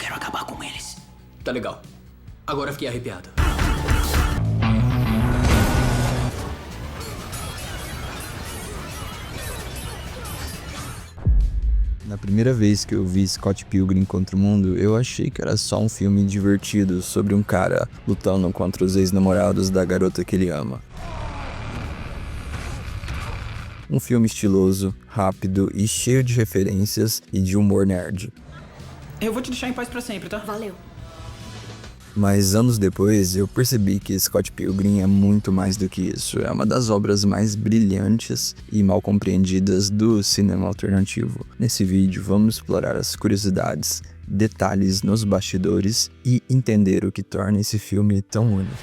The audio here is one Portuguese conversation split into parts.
quero acabar com eles. Tá legal. Agora fiquei arrepiado. Na primeira vez que eu vi Scott Pilgrim contra o Mundo, eu achei que era só um filme divertido sobre um cara lutando contra os ex-namorados da garota que ele ama. Um filme estiloso, rápido e cheio de referências e de humor nerd. Eu vou te deixar em paz pra sempre, tá? Valeu. Mas anos depois, eu percebi que Scott Pilgrim é muito mais do que isso. É uma das obras mais brilhantes e mal compreendidas do cinema alternativo. Nesse vídeo, vamos explorar as curiosidades, detalhes nos bastidores e entender o que torna esse filme tão único.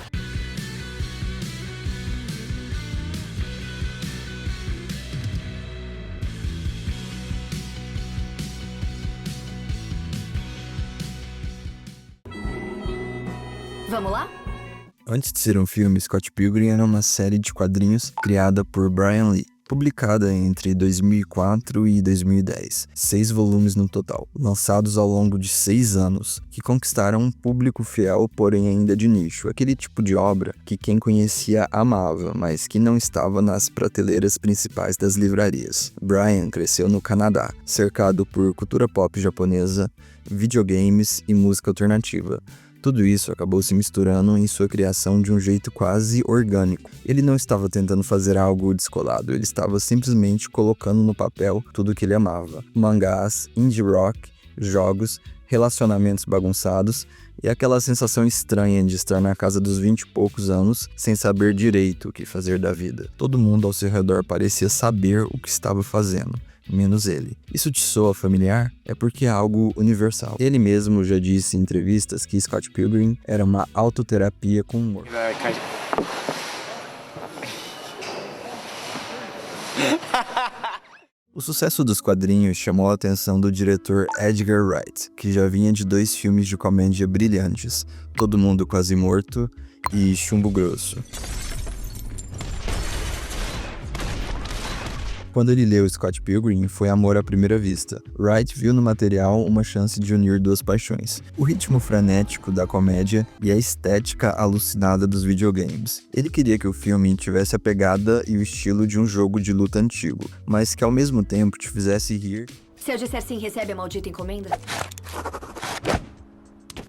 Vamos lá? Antes de ser um filme, Scott Pilgrim era uma série de quadrinhos criada por Brian Lee, publicada entre 2004 e 2010, 6 volumes no total, lançados ao longo de 6 anos, que conquistaram um público fiel, porém ainda de nicho, aquele tipo de obra que quem conhecia amava, mas que não estava nas prateleiras principais das livrarias. Brian cresceu no Canadá, cercado por cultura pop japonesa, videogames e música alternativa. Tudo isso acabou se misturando em sua criação de um jeito quase orgânico. Ele não estava tentando fazer algo descolado, ele estava simplesmente colocando no papel tudo o que ele amava. Mangás, indie rock, jogos, relacionamentos bagunçados e aquela sensação estranha de estar na casa dos 20 e poucos anos sem saber direito o que fazer da vida. Todo mundo ao seu redor parecia saber o que estava fazendo, menos ele. Isso te soa familiar? É porque é algo universal. Ele mesmo já disse em entrevistas que Scott Pilgrim era uma autoterapia com humor. O sucesso dos quadrinhos chamou a atenção do diretor Edgar Wright, que já vinha de 2 filmes de comédia brilhantes, Todo Mundo Quase Morto e Chumbo Grosso. Quando ele leu Scott Pilgrim, foi amor à primeira vista. Wright viu no material uma chance de unir 2 paixões: o ritmo frenético da comédia e a estética alucinada dos videogames. Ele queria que o filme tivesse a pegada e o estilo de um jogo de luta antigo, mas que ao mesmo tempo te fizesse rir Se eu disser sim, recebe a maldita encomenda?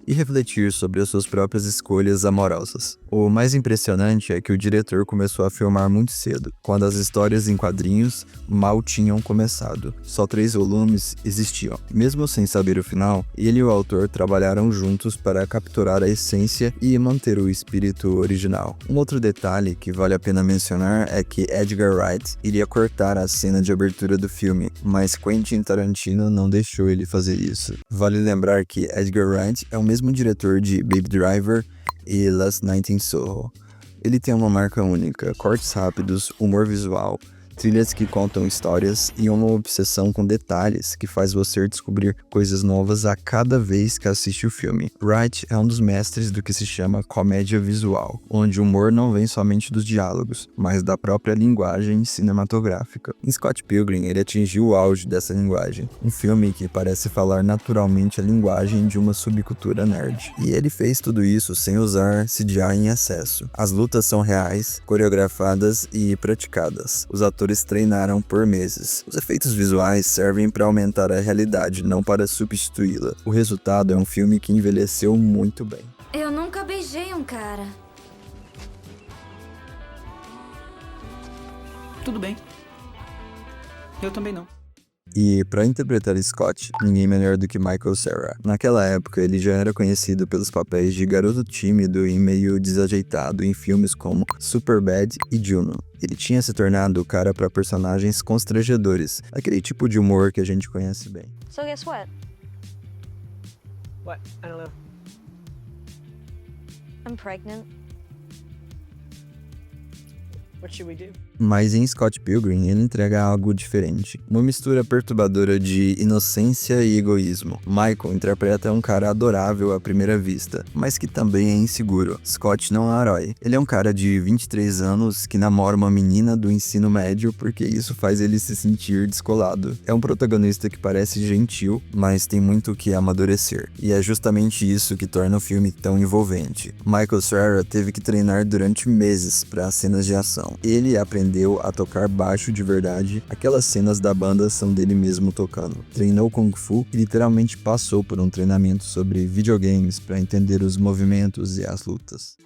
e refletir sobre as suas próprias escolhas amorosas. O mais impressionante é que o diretor começou a filmar muito cedo, quando as histórias em quadrinhos mal tinham começado. Só 3 volumes existiam. Mesmo sem saber o final, ele e o autor trabalharam juntos para capturar a essência e manter o espírito original. Um outro detalhe que vale a pena mencionar é que Edgar Wright iria cortar a cena de abertura do filme, mas Quentin Tarantino não deixou ele fazer isso. Vale lembrar que Edgar Wright é o mesmo diretor de Baby Driver e Last Night in Soho. Ele tem uma marca única, cortes rápidos, humor visual, trilhas que contam histórias e uma obsessão com detalhes que faz você descobrir coisas novas a cada vez que assiste o filme. Wright é um dos mestres do que se chama comédia visual, onde o humor não vem somente dos diálogos, mas da própria linguagem cinematográfica. Em Scott Pilgrim, ele atingiu o auge dessa linguagem, um filme que parece falar naturalmente a linguagem de uma subcultura nerd. E ele fez tudo isso sem usar CGI em excesso. As lutas são reais, coreografadas e praticadas. Os atores treinaram por meses. Os efeitos visuais servem para aumentar a realidade, não para substituí-la. O resultado é um filme que envelheceu muito bem. Eu nunca beijei um cara. Tudo bem. Eu também não. E para interpretar Scott, ninguém melhor do que Michael Cera. Naquela época, ele já era conhecido pelos papéis de garoto tímido e meio desajeitado em filmes como Superbad e Juno. Ele tinha se tornado o cara para personagens constrangedores, aquele tipo de humor que a gente conhece bem. So guess what? What? I don't know. I'm pregnant. What should we do? Mas em Scott Pilgrim, ele entrega algo diferente. Uma mistura perturbadora de inocência e egoísmo. Michael interpreta um cara adorável à primeira vista, mas que também é inseguro. Scott não é um herói. Ele é um cara de 23 anos que namora uma menina do ensino médio porque isso faz ele se sentir descolado. É um protagonista que parece gentil, mas tem muito o que amadurecer. E é justamente isso que torna o filme tão envolvente. Michael Cera teve que treinar durante meses para as cenas de ação. Ele aprendeu a tocar baixo de verdade. Aquelas cenas da banda são dele mesmo tocando. Treinou Kung Fu e literalmente passou por um treinamento sobre videogames para entender os movimentos e as lutas.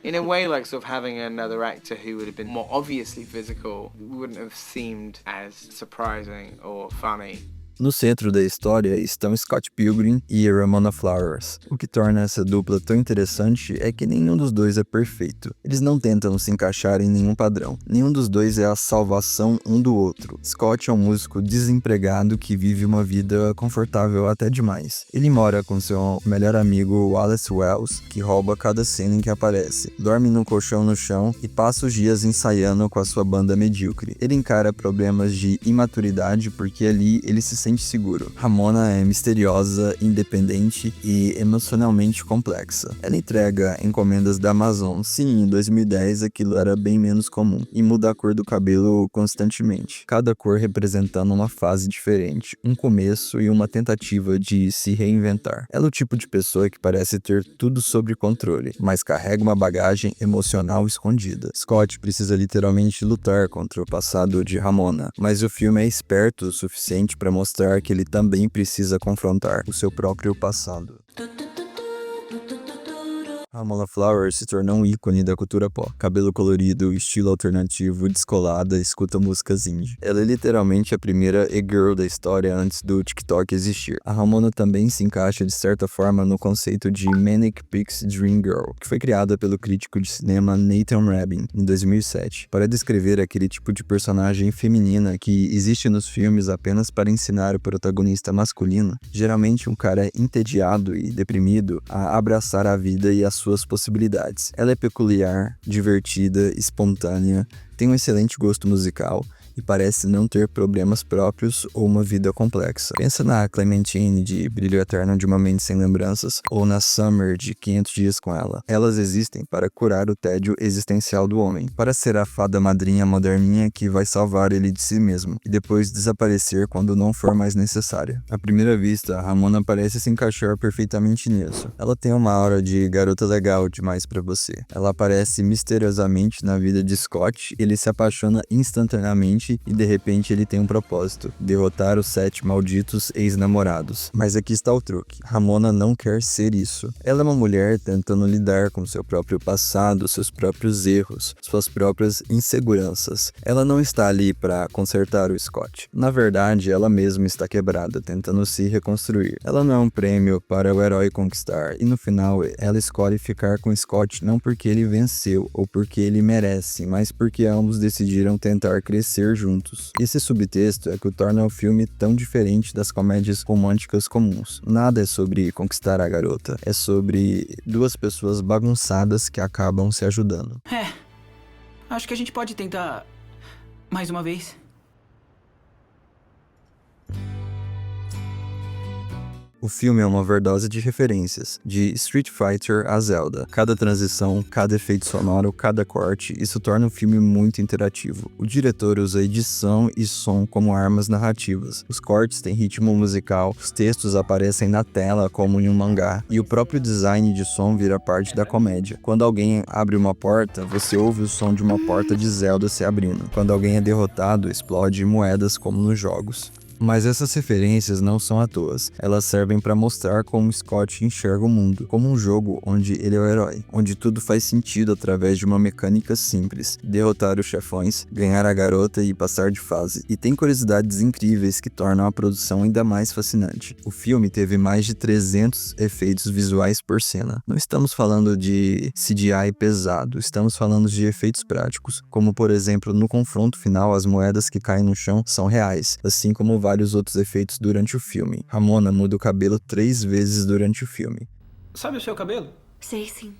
In a way, like sort of having another actor who would have been more obviously physical wouldn't have seemed as surprising or funny. No centro da história estão Scott Pilgrim e Ramona Flowers. O que torna essa dupla tão interessante é que nenhum dos dois é perfeito. Eles não tentam se encaixar em nenhum padrão. Nenhum dos dois é a salvação um do outro. Scott é um músico desempregado que vive uma vida confortável até demais. Ele mora com seu melhor amigo Wallace Wells, que rouba cada cena em que aparece. Dorme num colchão no chão e passa os dias ensaiando com a sua banda medíocre. Ele encara problemas de imaturidade porque ali ele se sente seguro. Ramona é misteriosa, independente e emocionalmente complexa. Ela entrega encomendas da Amazon. Sim, em 2010 aquilo era bem menos comum. E muda a cor do cabelo constantemente. Cada cor representando uma fase diferente, um começo e uma tentativa de se reinventar. Ela é o tipo de pessoa que parece ter tudo sob controle, mas carrega uma bagagem emocional escondida. Scott precisa literalmente lutar contra o passado de Ramona, mas o filme é esperto o suficiente para mostrar que ele também precisa confrontar o seu próprio passado. Ramona Flowers se tornou um ícone da cultura pop. Cabelo colorido, estilo alternativo, descolada, escuta músicas indie. Ela é literalmente a primeira e-girl da história antes do TikTok existir. A Ramona também se encaixa de certa forma no conceito de Manic Pixie Dream Girl, que foi criada pelo crítico de cinema Nathan Rabin em 2007, para descrever aquele tipo de personagem feminina que existe nos filmes apenas para ensinar o protagonista masculino, geralmente um cara entediado e deprimido, a abraçar a vida e a suas possibilidades. Ela é peculiar, divertida, espontânea, tem um excelente gosto musical e parece não ter problemas próprios ou uma vida complexa. Pensa na Clementine de Brilho Eterno de uma Mente Sem Lembranças ou na Summer de 500 Dias com Ela. Elas existem para curar o tédio existencial do homem, para ser a fada madrinha moderninha que vai salvar ele de si mesmo e depois desaparecer quando não for mais necessária. À primeira vista, a Ramona parece se encaixar perfeitamente nisso. Ela tem uma aura de garota legal demais para você. Ela aparece misteriosamente na vida de Scott, ele se apaixona instantaneamente e de repente ele tem um propósito: derrotar os 7 malditos ex-namorados. Mas aqui está o truque: Ramona não quer ser isso. Ela é uma mulher tentando lidar com seu próprio passado, seus próprios erros, suas próprias inseguranças. Ela não está ali para consertar o Scott. Na verdade, ela mesma está quebrada, tentando se reconstruir. Ela não é um prêmio para o herói conquistar, e no final ela escolhe ficar com Scott não porque ele venceu ou porque ele merece, mas porque ambos decidiram tentar crescer juntos. Esse subtexto é que torna o filme tão diferente das comédias românticas comuns. Nada é sobre conquistar a garota, é sobre duas pessoas bagunçadas que acabam se ajudando. Acho que a gente pode tentar mais uma vez. O filme é uma overdose de referências, de Street Fighter a Zelda. Cada transição, cada efeito sonoro, cada corte, isso torna o filme muito interativo. O diretor usa edição e som como armas narrativas. Os cortes têm ritmo musical, os textos aparecem na tela como em um mangá, e o próprio design de som vira parte da comédia. Quando alguém abre uma porta, você ouve o som de uma porta de Zelda se abrindo. Quando alguém é derrotado, explode moedas como nos jogos. Mas essas referências não são à toa. Elas servem para mostrar como Scott enxerga o mundo, como um jogo onde ele é o herói, onde tudo faz sentido através de uma mecânica simples: derrotar os chefões, ganhar a garota e passar de fase. E tem curiosidades incríveis que tornam a produção ainda mais fascinante. O filme teve mais de 300 efeitos visuais por cena. Não estamos falando de CGI pesado, estamos falando de efeitos práticos, como por exemplo no confronto final as moedas que caem no chão são reais, assim como vários outros efeitos durante o filme. Ramona muda o cabelo 3 vezes durante o filme. Sabe o seu cabelo? Sei sim.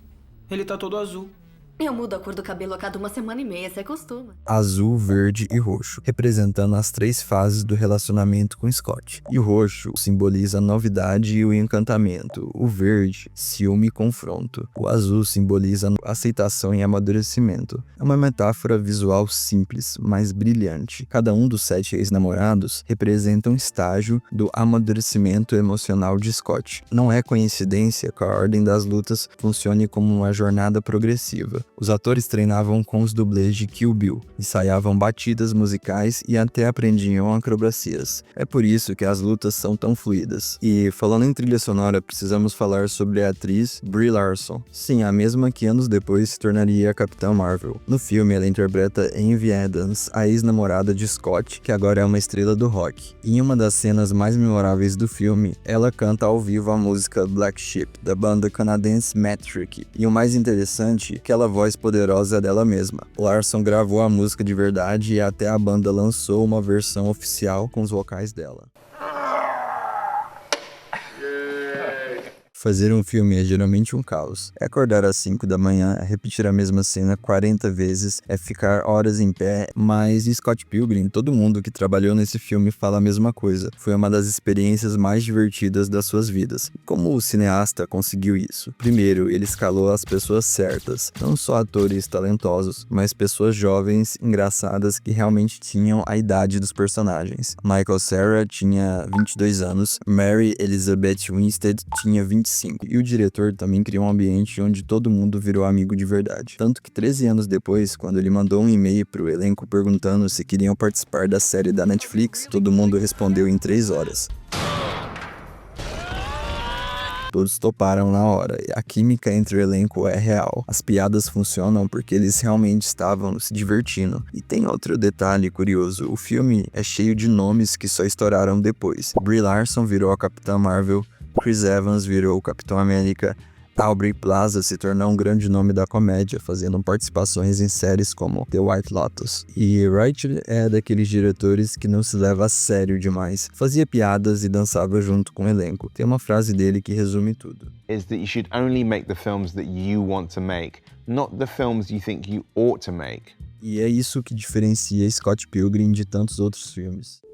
Ele tá todo azul. Eu mudo a cor do cabelo a cada 1,5 semanas, você costuma. Azul, verde e roxo, representando as 3 fases do relacionamento com Scott. E o roxo simboliza a novidade e o encantamento. O verde, ciúme e confronto. O azul simboliza a aceitação e amadurecimento. É uma metáfora visual simples, mas brilhante. Cada um dos 7 ex-namorados representa um estágio do amadurecimento emocional de Scott. Não é coincidência que a ordem das lutas funcione como uma jornada progressiva. Os atores treinavam com os dublês de Kill Bill, ensaiavam batidas musicais e até aprendiam acrobacias. É por isso que as lutas são tão fluidas. E, falando em trilha sonora, precisamos falar sobre a atriz Brie Larson. Sim, a mesma que anos depois se tornaria a Capitã Marvel. No filme, ela interpreta Amy Adams, a ex-namorada de Scott, que agora é uma estrela do rock. Em uma das cenas mais memoráveis do filme, ela canta ao vivo a música Black Sheep, da banda canadense Metric. E o mais interessante é que ela voz poderosa dela mesma. Larson gravou a música de verdade e até a banda lançou uma versão oficial com os vocais dela. Fazer um filme é geralmente um caos. É acordar às 5 da manhã, é repetir a mesma cena 40 vezes, é ficar horas em pé, mas em Scott Pilgrim, todo mundo que trabalhou nesse filme fala a mesma coisa. Foi uma das experiências mais divertidas das suas vidas. Como o cineasta conseguiu isso? Primeiro, ele escalou as pessoas certas, não só atores talentosos, mas pessoas jovens, engraçadas, que realmente tinham a idade dos personagens. Michael Cera tinha 22 anos, Mary Elizabeth Winstead tinha 25. E o diretor também criou um ambiente onde todo mundo virou amigo de verdade. Tanto que 13 anos depois, quando ele mandou um e-mail pro elenco perguntando se queriam participar da série da Netflix, todo mundo respondeu em 3 horas. Todos toparam na hora, e a química entre o elenco é real. As piadas funcionam porque eles realmente estavam se divertindo. E tem outro detalhe curioso, o filme é cheio de nomes que só estouraram depois. Brie Larson virou a Capitã Marvel, Chris Evans virou o Capitão América, Aubrey Plaza se tornou um grande nome da comédia, fazendo participações em séries como The White Lotus. E Wright é daqueles diretores que não se leva a sério demais. Fazia piadas e dançava junto com o elenco. Tem uma frase dele que resume tudo. Is that you should only make the films that you want to make, not the films you think you ought to make. E é isso que diferencia Scott Pilgrim de tantos outros filmes.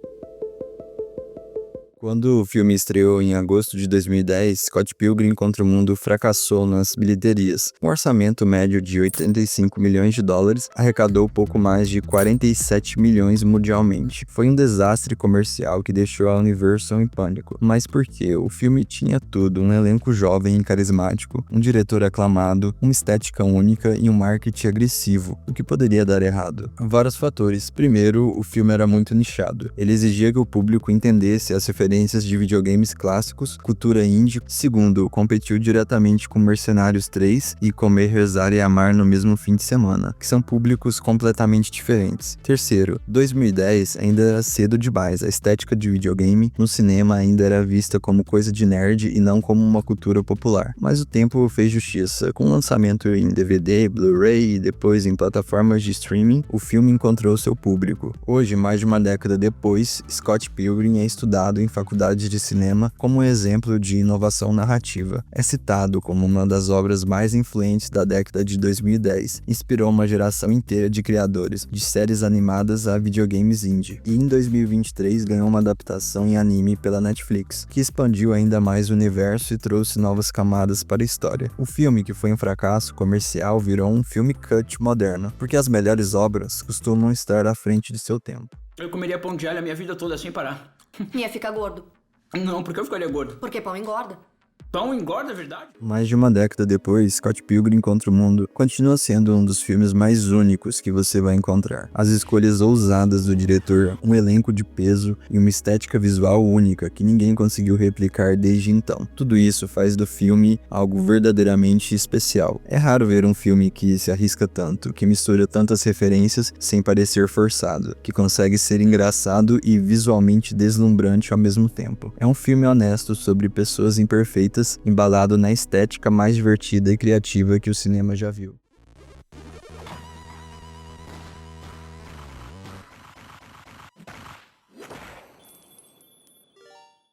Quando o filme estreou em agosto de 2010, Scott Pilgrim contra o Mundo fracassou nas bilheterias. Um orçamento médio de 85 milhões de dólares arrecadou pouco mais de 47 milhões mundialmente. Foi um desastre comercial que deixou a Universal em pânico. Mas por quê? O filme tinha tudo, um elenco jovem e carismático, um diretor aclamado, uma estética única e um marketing agressivo. O que poderia dar errado? Vários fatores. Primeiro, o filme era muito nichado. Ele exigia que o público entendesse as referências de videogames clássicos, cultura indie. Segundo, competiu diretamente com Mercenários 3 e Comer, Rezar e Amar no mesmo fim de semana, que são públicos completamente diferentes. Terceiro, 2010 ainda era cedo demais, a estética de videogame no cinema ainda era vista como coisa de nerd e não como uma cultura popular. Mas o tempo fez justiça. Com o lançamento em DVD, Blu-ray e depois em plataformas de streaming, o filme encontrou seu público. Hoje, mais de uma década depois, Scott Pilgrim é estudado em faculdade de cinema como um exemplo de inovação narrativa. É citado como uma das obras mais influentes da década de 2010. Inspirou uma geração inteira de criadores, de séries animadas a videogames indie. E em 2023 ganhou uma adaptação em anime pela Netflix, que expandiu ainda mais o universo e trouxe novas camadas para a história. O filme, que foi um fracasso comercial, virou um filme cult moderno, porque as melhores obras costumam estar à frente de seu tempo. Eu comeria pão de alho a minha vida toda sem parar. Ia ficar gordo. Não, porque eu ficaria gordo. Porque pão engorda. Pão engorda, é verdade? Mais de uma década depois, Scott Pilgrim contra o Mundo continua sendo um dos filmes mais únicos que você vai encontrar. As escolhas ousadas do diretor, um elenco de peso e uma estética visual única que ninguém conseguiu replicar desde então. Tudo isso faz do filme algo verdadeiramente especial. É raro ver um filme que se arrisca tanto, que mistura tantas referências sem parecer forçado, que consegue ser engraçado e visualmente deslumbrante ao mesmo tempo. É um filme honesto sobre pessoas imperfeitas, embalado na estética mais divertida e criativa que o cinema já viu.